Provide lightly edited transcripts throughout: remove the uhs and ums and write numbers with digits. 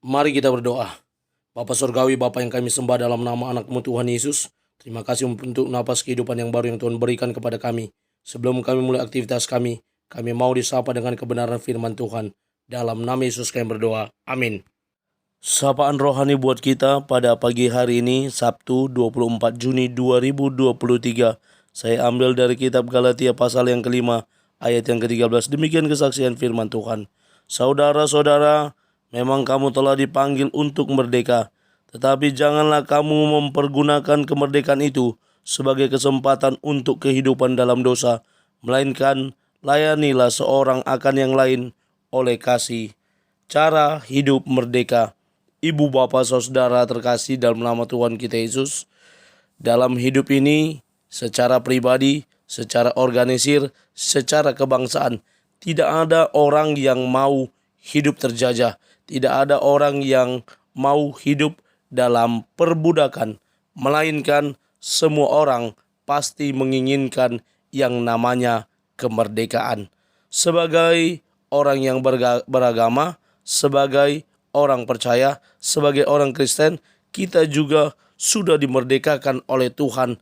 Mari kita berdoa. Bapa Surgawi, Bapa yang kami sembah dalam nama anak-Mu Tuhan Yesus, terima kasih untuk napas kehidupan yang baru yang Tuhan berikan kepada kami. Sebelum kami mulai aktivitas kami mau disapa dengan kebenaran firman Tuhan. Dalam nama Yesus kami berdoa. Amin. Sapaan rohani buat kita pada pagi hari ini, Sabtu 24 Juni 2023. Saya ambil dari kitab Galatia pasal yang kelima, ayat yang ke-13. Demikian kesaksian firman Tuhan. Saudara-saudara, memang kamu telah dipanggil untuk merdeka, tetapi janganlah kamu mempergunakan kemerdekaan itu sebagai kesempatan untuk kehidupan dalam dosa, melainkan layanilah seorang akan yang lain oleh kasih. Cara hidup merdeka. Ibu, bapak, saudara terkasih dalam nama Tuhan kita Yesus, dalam hidup ini secara pribadi, secara organisir, secara kebangsaan, tidak ada orang yang mau hidup terjajah. Tidak ada orang yang mau hidup dalam perbudakan, melainkan semua orang pasti menginginkan yang namanya kemerdekaan. Sebagai orang yang beragama, sebagai orang percaya, sebagai orang Kristen, kita juga sudah dimerdekakan oleh Tuhan.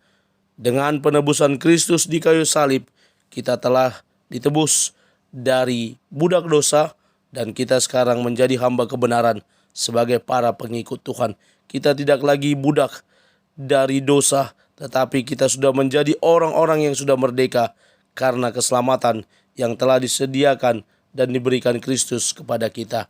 Dengan penebusan Kristus di kayu salib, kita telah ditebus dari budak dosa, dan kita sekarang menjadi hamba kebenaran sebagai para pengikut Tuhan. Kita tidak lagi budak dari dosa, tetapi kita sudah menjadi orang-orang yang sudah merdeka karena keselamatan yang telah disediakan dan diberikan Kristus kepada kita.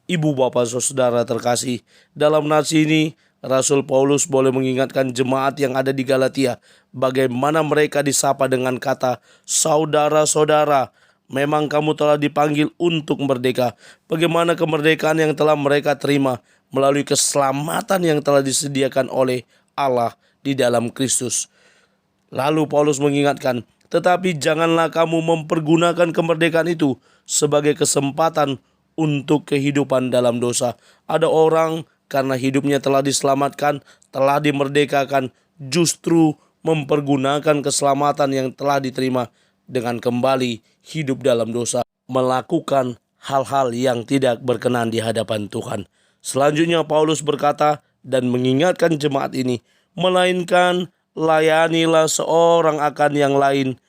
Ibu, bapak, saudara terkasih, dalam nasi ini Rasul Paulus boleh mengingatkan jemaat yang ada di Galatia bagaimana mereka disapa dengan kata saudara-saudara. Memang kamu telah dipanggil untuk merdeka. Bagaimana kemerdekaan yang telah mereka terima melalui keselamatan yang telah disediakan oleh Allah di dalam Kristus. Lalu Paulus mengingatkan, tetapi janganlah kamu mempergunakan kemerdekaan itu sebagai kesempatan untuk kehidupan dalam dosa. Ada orang karena hidupnya telah diselamatkan, telah dimerdekakan, justru mempergunakan keselamatan yang telah diterima dengan kembali hidup dalam dosa, melakukan hal-hal yang tidak berkenan di hadapan Tuhan. Selanjutnya Paulus berkata dan mengingatkan jemaat ini, melainkan layanilah seorang akan yang lain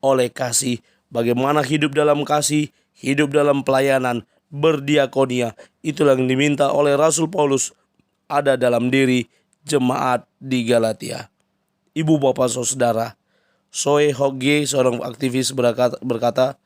oleh kasih. Bagaimana hidup dalam kasih, hidup dalam pelayanan, berdiakonia, itulah yang diminta oleh Rasul Paulus ada dalam diri jemaat di Galatia. Ibu, bapak, saudara, Soe Hogge, seorang aktivis berkata,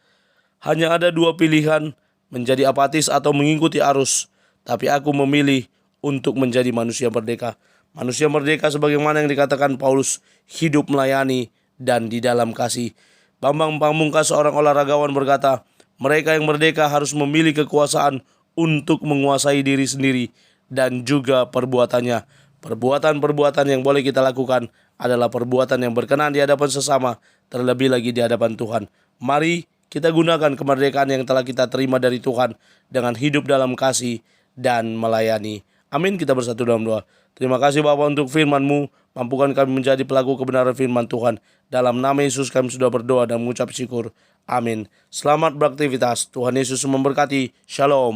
hanya ada dua pilihan, menjadi apatis atau mengikuti arus, tapi aku memilih untuk menjadi manusia merdeka. Manusia merdeka sebagaimana yang dikatakan Paulus, hidup melayani dan di dalam kasih. Bambang Pamungkas, seorang olahragawan berkata, mereka yang merdeka harus memilih kekuasaan untuk menguasai diri sendiri dan juga perbuatannya. Perbuatan-perbuatan yang boleh kita lakukan adalah perbuatan yang berkenan di hadapan sesama, terlebih lagi di hadapan Tuhan. Mari kita gunakan kemerdekaan yang telah kita terima dari Tuhan dengan hidup dalam kasih dan melayani. Amin. Kita bersatu dalam doa. Terima kasih Bapa untuk firman-Mu. Mampukan kami menjadi pelaku kebenaran firman Tuhan. Dalam nama Yesus kami sudah berdoa dan mengucap syukur. Amin. Selamat beraktivitas. Tuhan Yesus memberkati. Shalom.